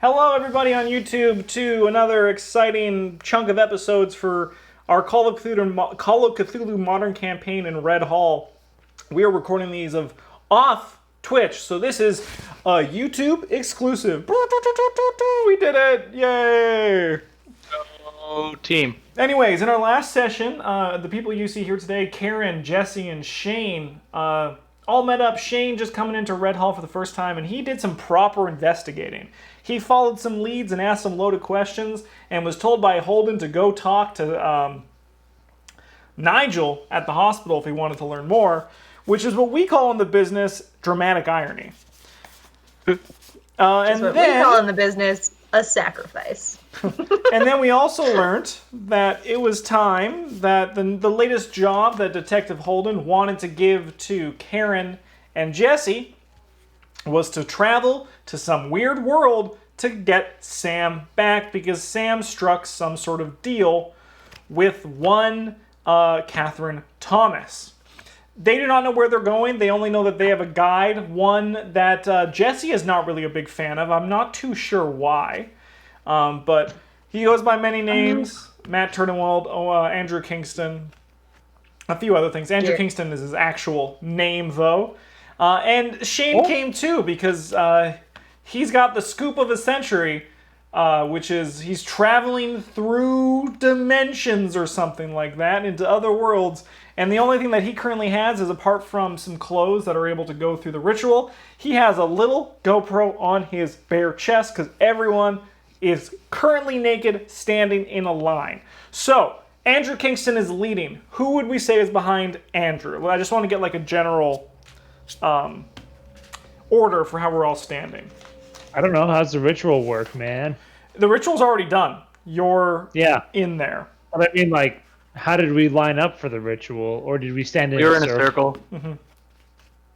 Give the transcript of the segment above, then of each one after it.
Hello, everybody on YouTube, to another exciting chunk of episodes for our Call of Cthulhu Modern campaign in Red Hall. We are recording these off Twitch, so this is a YouTube exclusive. We did it! Yay! Oh, team. Anyways, in our last session, the people you see here today, Karen, Jesse, and Shane, all met up. Shane just coming into Red Hall for the first time, and he did some proper investigating. He followed some leads and asked some loaded questions, and was told by Holden to go talk to Nigel at the hospital if he wanted to learn more, which is what we call in the business dramatic irony. And what we call in the business a sacrifice. And then we also learned that it was time that the latest job that Detective Holden wanted to give to Karen and Jesse was to travel to some weird world to get Sam back, because Sam struck some sort of deal with one Catherine Thomas. They do not know where they're going. They only know that they have a guide, one that Jesse is not really a big fan of. I'm not too sure why. But he goes by many names. Matt Turnewald, Andrew Kingston, a few other things. Andrew Kingston is his actual name, though. And Shane came too, because he's got the scoop of a century, which is he's traveling through dimensions or something like that into other worlds. And the only thing that he currently has is, apart from some clothes that are able to go through the ritual, he has a little GoPro on his bare chest, because everyone is currently naked, standing in a line. So, Andrew Kingston is leading. Who would we say is behind Andrew? Well, I just want to get like a general order for how we're all standing. I don't know. How's the ritual work, man? The ritual's already done. You're in there. But I mean, like, how did we line up for the ritual? Or did we stand in We were in a circle. Mm-hmm.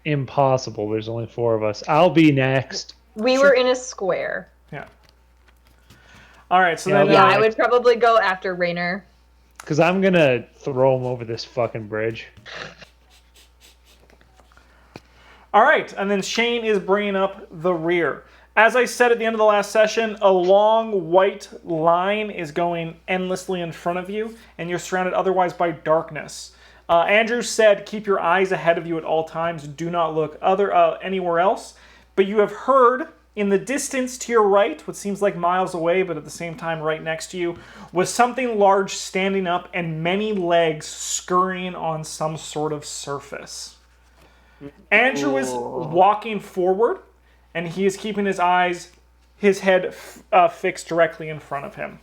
Impossible. There's only 4 of us. I'll be next. We were in a square. Yeah. All right, so then... I would probably go after Rainer. Because I'm going to throw him over this fucking bridge. All right, and then Shane is bringing up the rear. As I said at the end of the last session, a long white line is going endlessly in front of you, and you're surrounded otherwise by darkness. Andrew said, keep your eyes ahead of you at all times. Do not look anywhere else. But you have heard in the distance to your right, what seems like miles away, but at the same time right next to you, was something large standing up and many legs scurrying on some sort of surface. Andrew is walking forward, and he is keeping his head fixed directly in front of him.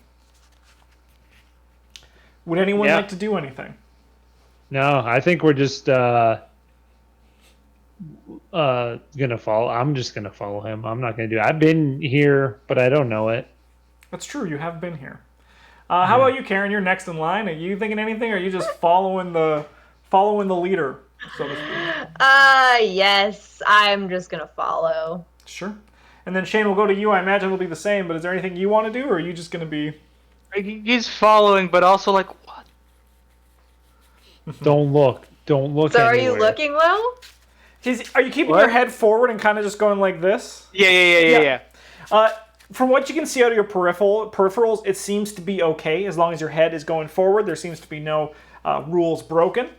Would anyone like to do anything? No, I think we're just gonna follow. I'm just gonna follow him. I'm not gonna do it. I've been here, but I don't know it. That's true. You have been here. How about you, Karen? You're next in line. Are you thinking anything, or are you just following the leader, so to speak? Yes. I'm just gonna follow. Sure. And then Shane, will go to you. I imagine it'll be the same, but is there anything you want to do, or are you just gonna be... He's following, but also like, what? Don't look. Don't look So anywhere. are you looking low? Are you keeping your head forward and kind of just going like this? Yeah. From what you can see out of your peripherals, it seems to be okay as long as your head is going forward. There seems to be no rules broken.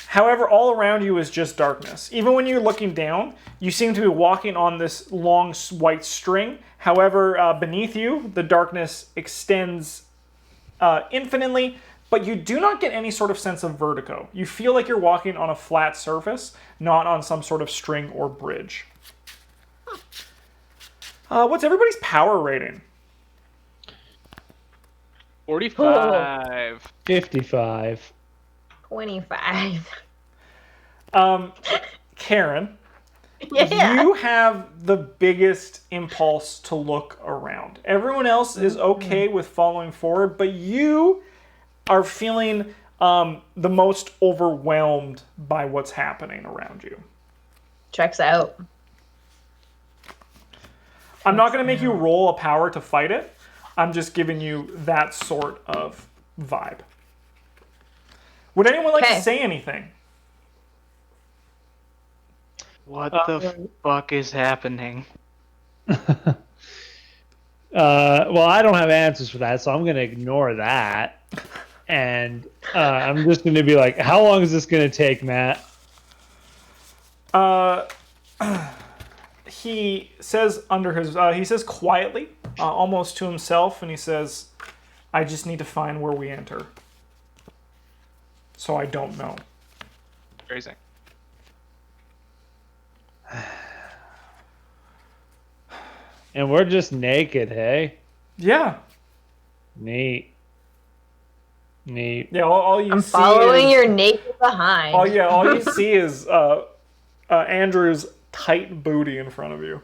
However, all around you is just darkness. Even when you're looking down, you seem to be walking on this long white string. However, beneath you, the darkness extends infinitely, but you do not get any sort of sense of vertigo. You feel like you're walking on a flat surface, not on some sort of string or bridge. What's everybody's power rating? 45. 55. 25. Karen, Yeah. you have the biggest impulse to look around. Everyone else is okay with following forward, but you are feeling the most overwhelmed by what's happening around you. Checks out. I'm not going to make you roll a power to fight it. I'm just giving you that sort of vibe. Would anyone like to say anything? What the fuck is happening? Well, I don't have answers for that, so I'm going to ignore that. And I'm just going to be like, how long is this going to take, Matt? He says he says quietly, almost to himself, and he says, I just need to find where we enter. So I don't know. Crazy. And we're just naked, hey? Yeah. Neat. Yeah, all you I'm see following is, your naked behind. all you see is Andrew's tight booty in front of you.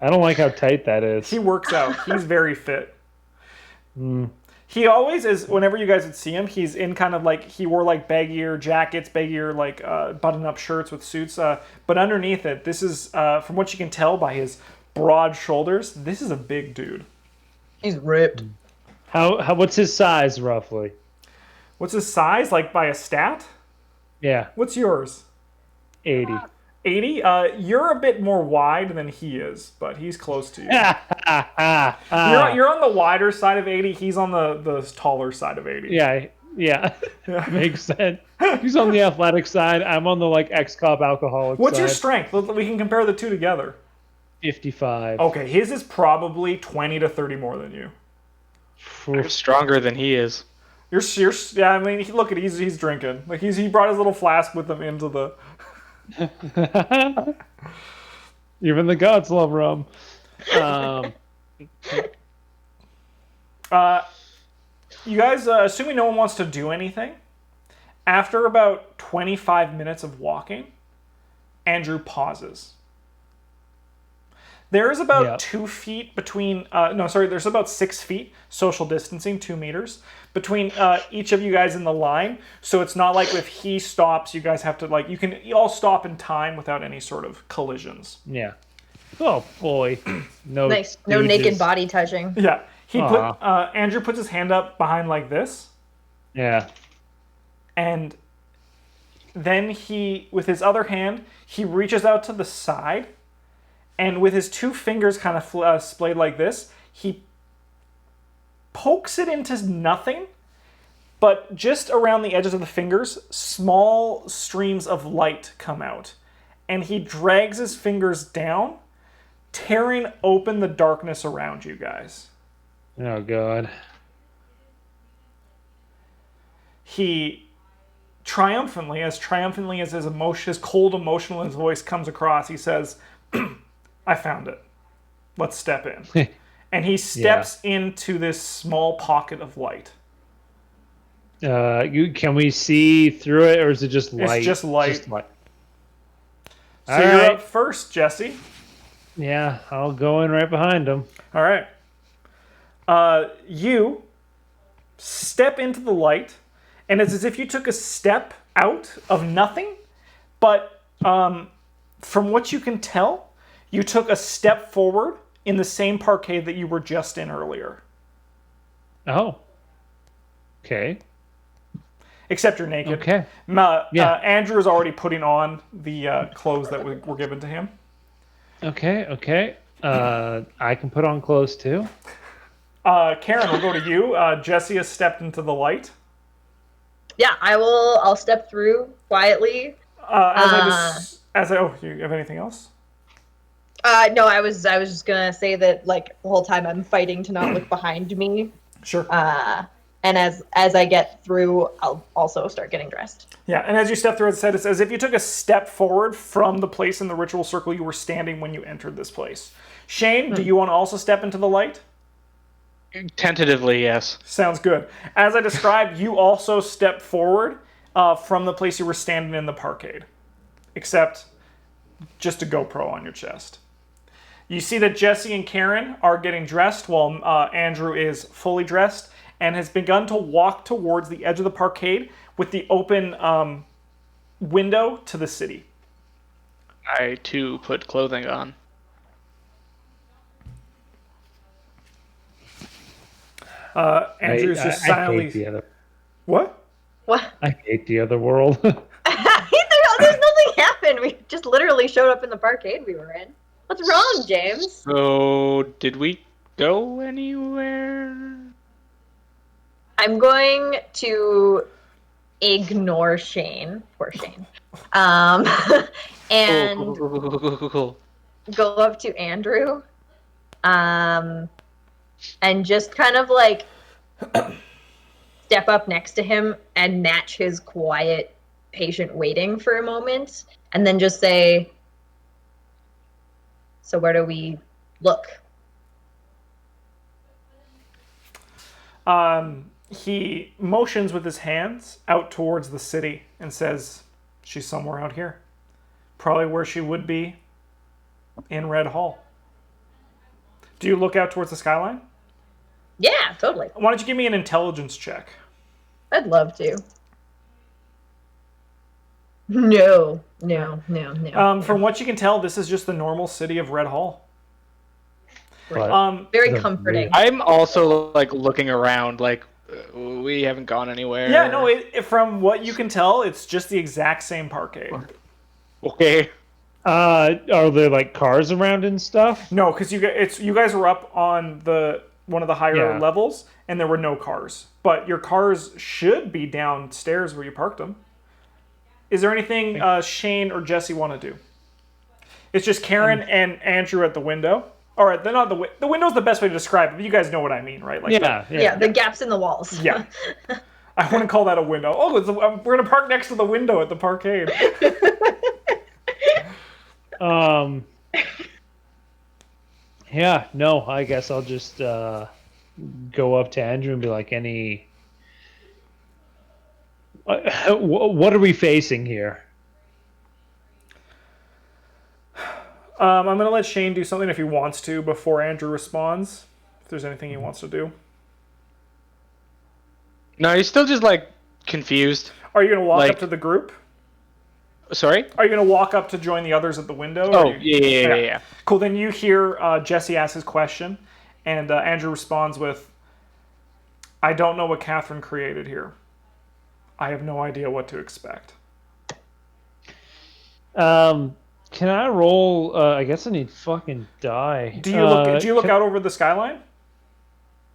I don't like how tight that is. He works out. He's very fit. Mm. He always is. Whenever you guys would see him, he's in kind of like he wore like baggier jackets, baggier like button-up shirts with suits. But underneath it, this is from what you can tell by his broad shoulders. This is a big dude. He's ripped. How what's his size roughly? What's his size? Like by a stat? Yeah, What's yours? 80. 80? You're a bit more wide than he is, but he's close to you. You're on the wider side of 80. He's on the taller side of 80. Yeah. Makes sense. He's on the athletic side. I'm on the like ex-cop alcoholic What's side. your strength? We can compare the two together. 55. Okay, his is probably 20 to 30 more than you. You're stronger than he is. Yeah, I mean, look at he's drinking. Like he brought his little flask with him into the. Even the gods love rum. You guys, assuming no one wants to do anything, after about 25 minutes of walking, Andrew pauses. There is about 2 feet between, there's about 6 feet, social distancing, 2 meters, between each of you guys in the line. So it's not like if he stops, you guys have to, like, you all stop in time without any sort of collisions. Yeah. Oh, boy. No, Nice. No naked body touching. Yeah. Andrew puts his hand up behind like this. Yeah. And then he, with his other hand, he reaches out to the side. And with his 2 fingers kind of splayed like this, he pokes it into nothing. But just around the edges of the fingers, small streams of light come out. And he drags his fingers down, tearing open the darkness around you guys. Oh, God. He triumphantly as his cold emotional in his voice comes across, he says, I found it. Let's step in. And he steps into this small pocket of light. Can we see through it, or is it just light? It's just light. So All you're right. up first, Jesse. Yeah, I'll go in right behind him. All right. You step into the light, and it's as if you took a step out of nothing, but from what you can tell, you took a step forward in the same parquet that you were just in earlier. Oh. Okay. Except you're naked. Okay. Andrew is already putting on the clothes that were given to him. Okay. I can put on clothes too. Karen, we'll go to you. Jesse has stepped into the light. Yeah, I'll step through quietly. Oh, you have anything else? No, I was just gonna say that like the whole time I'm fighting to not look behind me. Sure. And as I get through, I'll also start getting dressed. Yeah, and as you step through, it's as if you took a step forward from the place in the ritual circle you were standing when you entered this place. Shane, do you want to also step into the light? Tentatively, yes. Sounds good. As I described, you also step forward from the place you were standing in the parkade, except just a GoPro on your chest. You see that Jesse and Karen are getting dressed while Andrew is fully dressed and has begun to walk towards the edge of the parkade with the open window to the city. I, too, put clothing on. Andrew's just silently... I hate the other... What? What? I hate the other world. There's nothing happened. We just literally showed up in the parkade we were in. What's wrong, James? So, did we go anywhere? I'm going to ignore Shane. Poor Shane. And Cool. go up to Andrew. And just kind of like step up next to him and match his quiet, patient waiting for a moment. And then just say, so where do we look? He motions with his hands out towards the city and says, she's somewhere out here. Probably where she would be in Red Hall. Do you look out towards the skyline? Yeah, totally. Why don't you give me an intelligence check? I'd love to. No. From what you can tell, this is just the normal city of Red Hall. But Very comforting. I'm also like looking around, like we haven't gone anywhere. Yeah, no. From what you can tell, it's just the exact same parkade. Okay. are there like cars around and stuff? No, because you guys were up on one of the higher levels, and there were no cars. But your cars should be downstairs where you parked them. Is there anything Shane or Jesse want to do? It's just Karen and Andrew at the window. All right, they're not the window's the best way to describe it. But you guys know what I mean, right? Like Yeah, the gaps in the walls. Yeah. I wouldn't call that a window. Oh, we're gonna park next to the window at the parkade. Yeah, no, I guess I'll just go up to Andrew and be like, what are we facing here? I'm gonna let Shane do something if he wants to before Andrew responds. If there's anything he wants to do. No, he's still just like confused. Are you gonna walk up to the group? Sorry? Are you gonna walk up to join the others at the window? Oh, yeah. Cool. Then you hear Jesse ask his question, and Andrew responds with, "I don't know what Catherine created here. I have no idea what to expect." Can I roll? I guess I need fucking die. Do you look out over the skyline?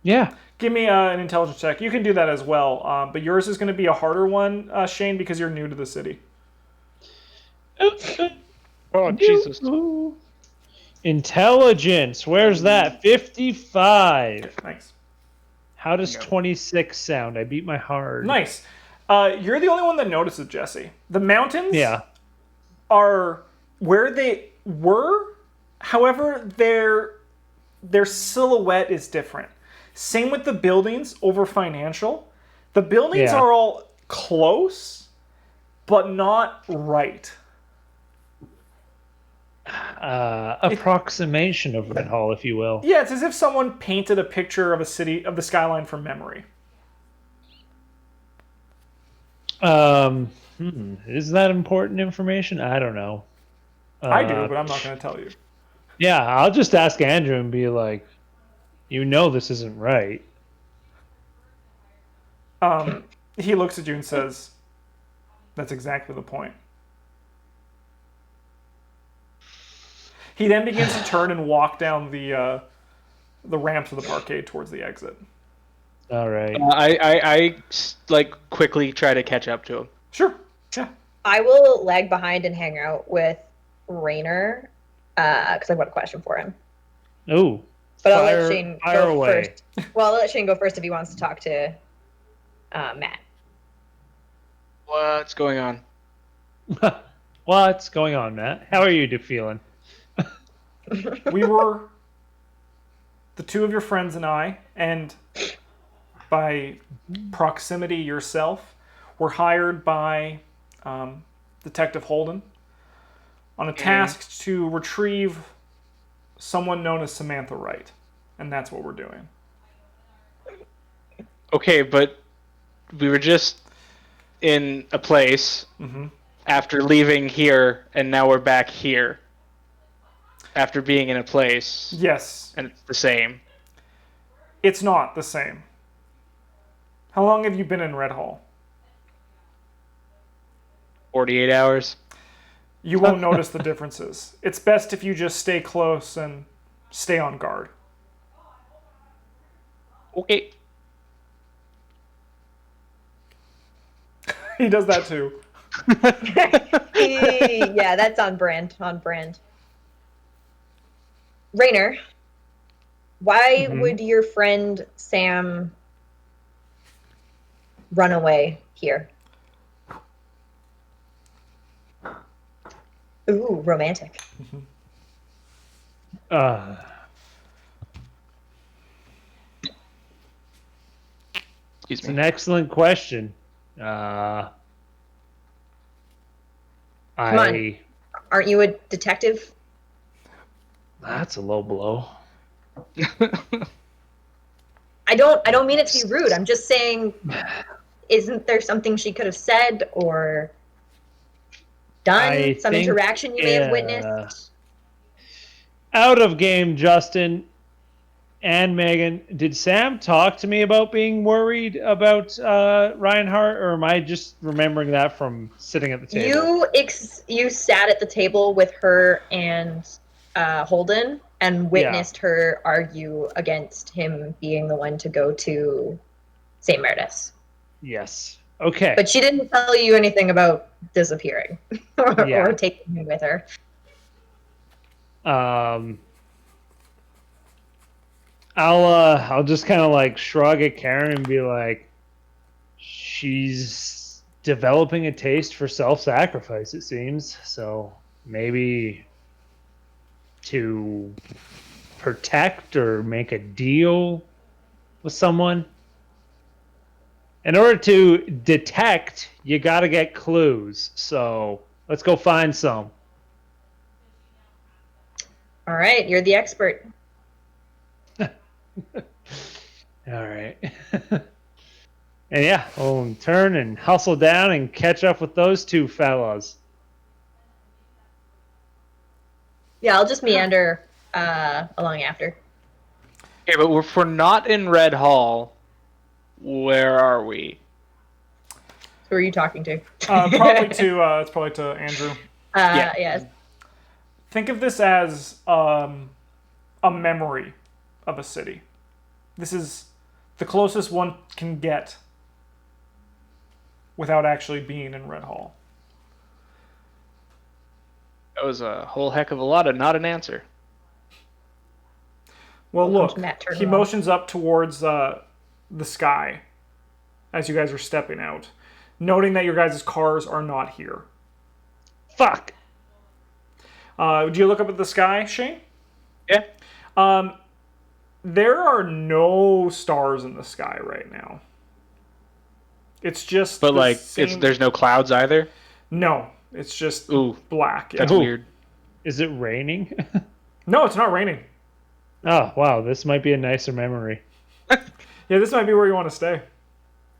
Yeah. Give me an intelligence check. You can do that as well, but yours is going to be a harder one, Shane, because you're new to the city. Oh, Jesus. Intelligence. Where's that? 55. Nice. How does 26 sound? I beat my hard. Nice. You're the only one that notices, Jesse. The mountains are where they were. However, their silhouette is different. Same with the buildings over Financial. The buildings are all close, but not right. Approximation of Red Hall, if you will. Yeah, it's as if someone painted a picture of a city, of the skyline from memory. Is that important information? I don't know. I do, but I'm not going to tell you. Yeah, I'll just ask Andrew and be like, you know this isn't right. He looks at you and says, "That's exactly the point." He then begins to turn and walk down the ramp to the parkade towards the exit. All right. I like quickly try to catch up to him. Sure. Yeah. I will lag behind and hang out with Rainer because I've got a question for him. Oh. But I'll let Shane go away. first. Well, I'll let Shane go first if he wants to talk to Matt. What's going on? What's going on, Matt? How are you feeling? We were, the two of your friends and I, and by proximity yourself, were hired by Detective Holden on a task to retrieve someone known as Samantha Wright. And that's what we're doing. Okay, but we were just in a place after leaving here, and now we're back here. After being in a place. Yes. And it's the same. It's not the same. How long have you been in Red Hall? 48 hours. You won't notice the differences. It's best if you just stay close and stay on guard. Okay. He does that too. Yeah, that's on brand. On brand. Rainer, why would your friend Sam run away here? Ooh, romantic. Excuse It's me. an excellent question. Come on. Aren't you a detective? That's a low blow. I don't mean it to be rude. I'm just saying, isn't there something she could have said or done? Some interaction you may have witnessed? Out of game, Justin and Megan. Did Sam talk to me about being worried about Reinhardt, or am I just remembering that from sitting at the table? You sat at the table with her and Holden and witnessed her argue against him being the one to go to St. Meredith's. Yes. Okay. But she didn't tell you anything about disappearing or taking him with her. I'll just kind of like shrug at Karen and be like, she's developing a taste for self-sacrifice, it seems. So maybe to protect or make a deal with someone. In order to detect, you got to get clues. So let's go find some. All right, you're the expert. All right. And yeah, we'll turn and hustle down and catch up with those two fellas. Yeah, I'll just meander along after. Okay, but if we're not in Red Hall, where are we? Who are you talking to? It's probably to Andrew. Yes. Think of this as a memory of a city. This is the closest one can get without actually being in Red Hall. That was a whole heck of a lot of not an answer. Well, Welcome look, to Matt he Turnbull. motions up towards the sky as you guys are stepping out, noting that your guys' cars are not here. Fuck. Do you look up at the sky, Shane? Yeah. There are no stars in the sky right now. It's just But the like, same... there's no clouds either. No, it's just Ooh, black. Yeah. that's weird. Is it raining? No, it's not raining. Oh, wow. This might be a nicer memory. Yeah, this might be where you want to stay.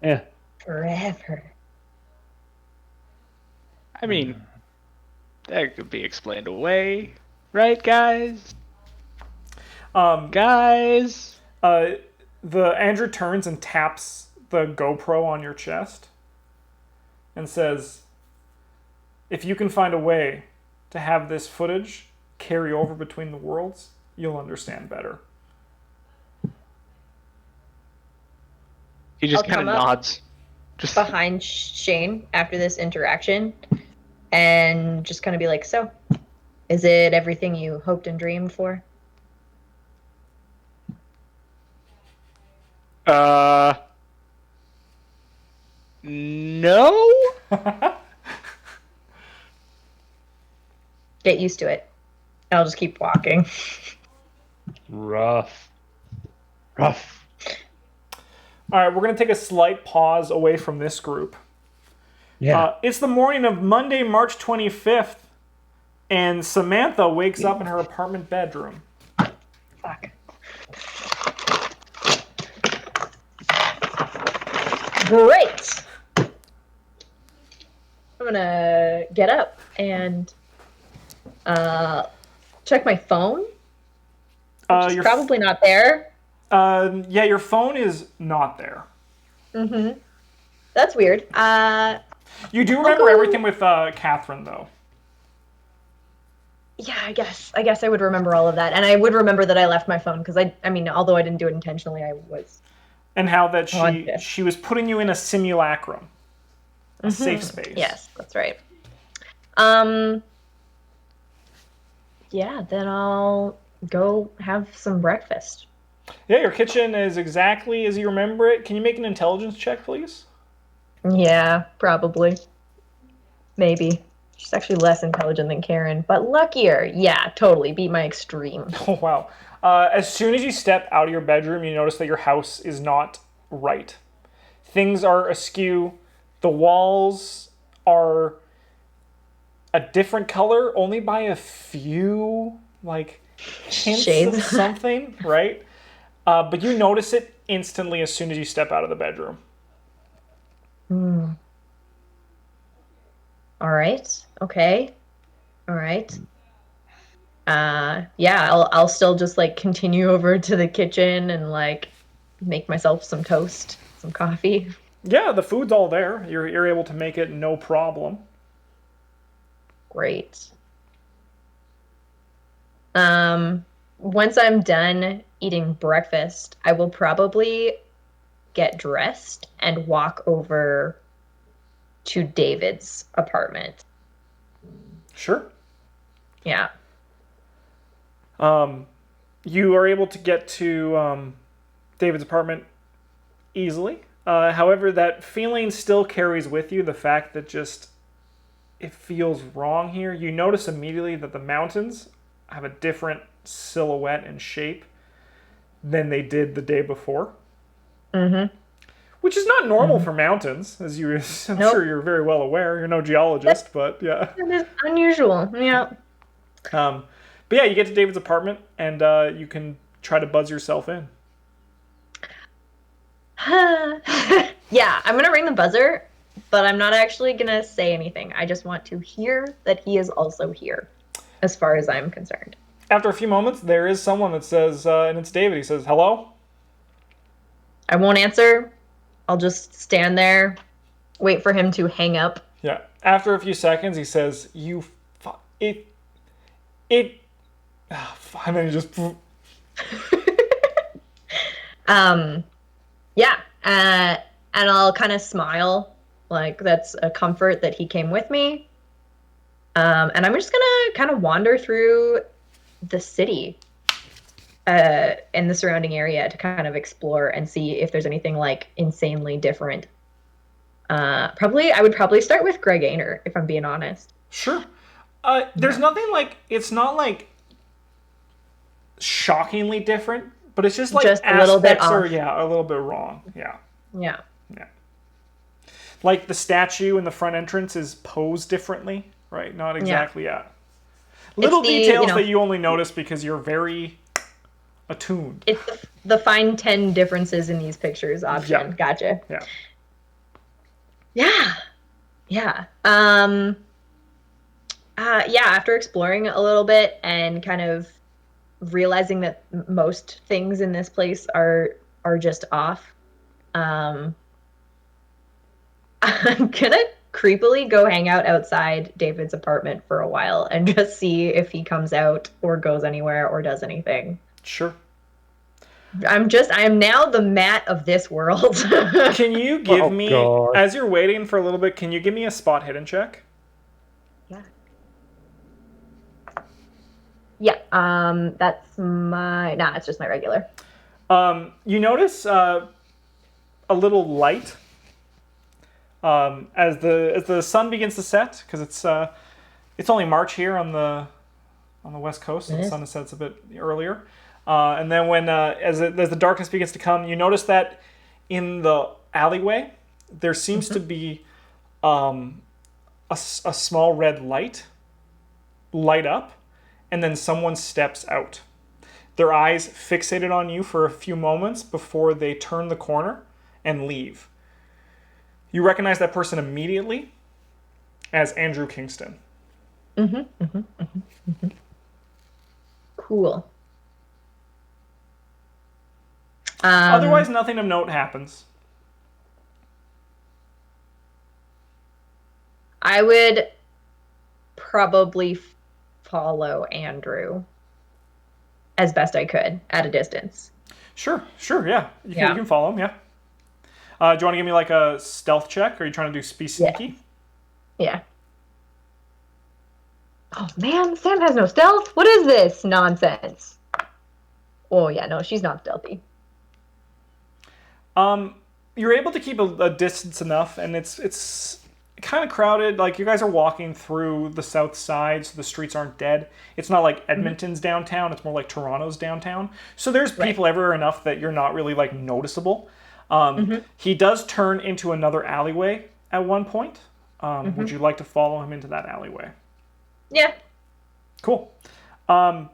Yeah. Forever. I mean, that could be explained away, right, guys? Guys. The Andrew turns and taps the GoPro on your chest and says, if you can find a way to have this footage carry over between the worlds, you'll understand better. He just I'll kind of come up nods. Just behind Shane after this interaction and just kind of be like, so, is it everything you hoped and dreamed for? No? Get used to it. I'll just keep walking. Rough. All right, we're going to take a slight pause away from this group. Yeah. It's the morning of Monday, March 25th, and Samantha wakes up in her apartment bedroom. Fuck. Great. I'm gonna get up and check my phone. Which is Your probably not there. yeah, your phone is not there. Mm-hmm. That's weird. You do remember go- everything with Catherine, though. Yeah, I guess I would remember all of that, and I would remember that I left my phone because I mean, although I didn't do it intentionally, I was And how that conscious. she was putting you in a simulacrum, a safe space. Yes, that's right. Um, yeah, then I'll go have some breakfast. Yeah, your kitchen is exactly as you remember it. Can you make an intelligence check, please? Yeah, probably. Maybe. She's actually less intelligent than Karen, but luckier. Yeah, totally. Beat my extreme. Oh, wow. As soon as you step out of your bedroom, you notice that your house is not right. Things are askew. The walls are a different color only by a few, like, hints Shades. of something, right? But you notice it instantly as soon as you step out of the bedroom. All right. Okay. All right. Yeah, I'll still just like continue over to the kitchen and like make myself some toast, some coffee. Yeah, the food's all there. You're able to make it no problem. Great. Once I'm done eating breakfast, I will probably get dressed and walk over to David's apartment. Sure. Yeah. You are able to get to David's apartment easily. However, that feeling still carries with you the fact that just it feels wrong here. You notice immediately that the mountains have a different silhouette and shape than they did the day before. Mm-hmm. Which is not normal for mountains, as I'm Nope. sure you're very well aware. You're no geologist, but yeah. It is unusual. Yeah. But yeah, you get to David's apartment, and you can try to buzz yourself in. Yeah, I'm gonna ring the buzzer, but I'm not actually gonna say anything. I just want to hear that he is also here, as far as I'm concerned. After a few moments, there is someone that says, and it's David. He says, "Hello." I won't answer. I'll just stand there, wait for him to hang up. Yeah. After a few seconds, he says, "You, it, and then he just. Yeah, and I'll kind of smile, like that's a comfort that he came with me. And I'm just gonna kind of wander through the city, in the surrounding area to kind of explore and see if there's anything like insanely different. I would probably start with Greg Ainer, if I'm being honest. Sure. There's nothing like it's not like shockingly different, but it's just like Just a little bit aspects are off. a little bit wrong. Yeah. Yeah. Yeah. Like the statue in the front entrance is posed differently, right? Not exactly. Yeah. Little details that you only notice because you're very attuned. It's the fine 10 differences in these pictures option. Yeah. Gotcha. Yeah. Yeah. Yeah. Yeah, after exploring a little bit and kind of realizing that most things in this place are just off, I'm gonna creepily go hang out outside David's apartment for a while and just see if he comes out or goes anywhere or does anything. Sure. I am now the Matt of this world. Can you give me, God. as you're waiting for a little bit, can you give me a spot hidden check? Yeah. Yeah, that's my... Nah, it's just my regular. You notice a little light as the sun begins to set, because it's only March here on the West Coast, so the sun sets a bit earlier. And then when as the darkness begins to come, you notice that in the alleyway there seems to be a small red light up, and then someone steps out. Their eyes fixated on you for a few moments before they turn the corner and leave. You recognize that person immediately as Andrew Kingston. Cool. Otherwise, nothing of note happens. I would probably follow Andrew as best I could at a distance. Sure, yeah. You Yeah. can follow him, yeah. Do you want to give me like a stealth check, or are you trying to be be sneaky? Yeah. Oh man, Sam has no stealth. What is this nonsense? Oh yeah, no, she's not stealthy. You're able to keep a distance enough, and it's kind of crowded. Like, you guys are walking through the south side, so the streets aren't dead. It's not like Edmonton's downtown, it's more like Toronto's downtown. So there's people everywhere enough that you're not really like noticeable. He does turn into another alleyway at one point. Would you like to follow him into that alleyway? Yeah. Cool. Why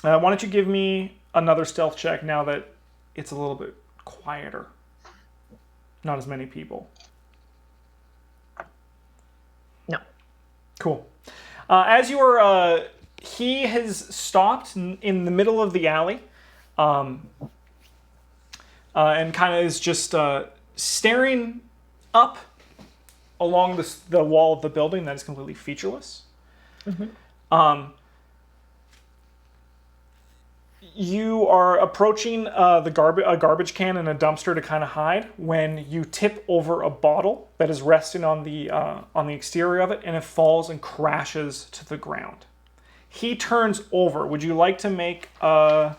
don't you give me another stealth check now that it's a little bit quieter? Not as many people. No. Cool. As you are, he has stopped in the middle of the alley, and kind of is just staring up along the wall of the building that is completely featureless. You are approaching a garbage can and a dumpster to kind of hide when you tip over a bottle that is resting on the exterior of it, and it falls and crashes to the ground. He turns over. Would you like to make a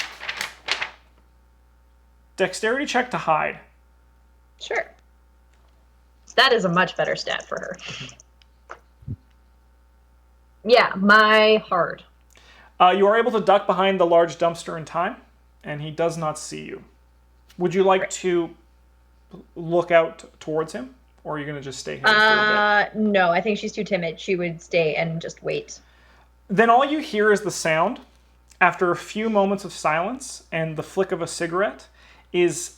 dexterity check to hide? Sure. That is a much better stat for her. Yeah, my hard. You are able to duck behind the large dumpster in time, and he does not see you. Would you like to look out towards him, or are you going to just stay here for a bit? No, I think she's too timid. She would stay and just wait. Then all you hear is the sound, after a few moments of silence and the flick of a cigarette, is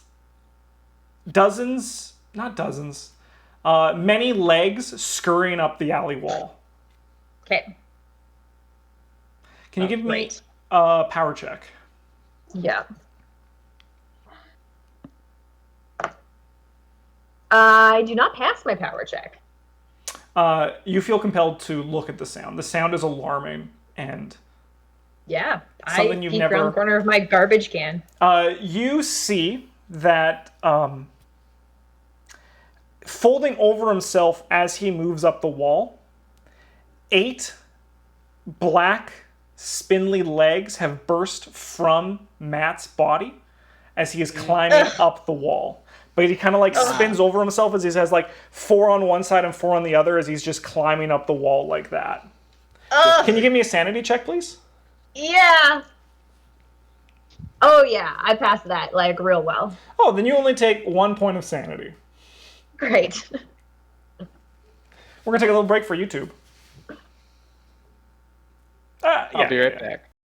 many legs scurrying up the alley wall. Okay. Can you give me a power check? Yeah. I do not pass my power check. You feel compelled to look at the sound. The sound is alarming, and yeah, something you've peek never. around the corner of my garbage can. You see that folding over himself as he moves up the wall, 8 black, spindly legs have burst from Matt's body as he is climbing up the wall. But he kind of like spins over himself as he has like 4 on one side and 4 on the other as he's just climbing up the wall like that. Can you give me a sanity check, please? Yeah. Oh yeah, I passed that like real well. Oh, then you only take 1 point of sanity. Great. We're gonna take a little break for YouTube. I'll be right back.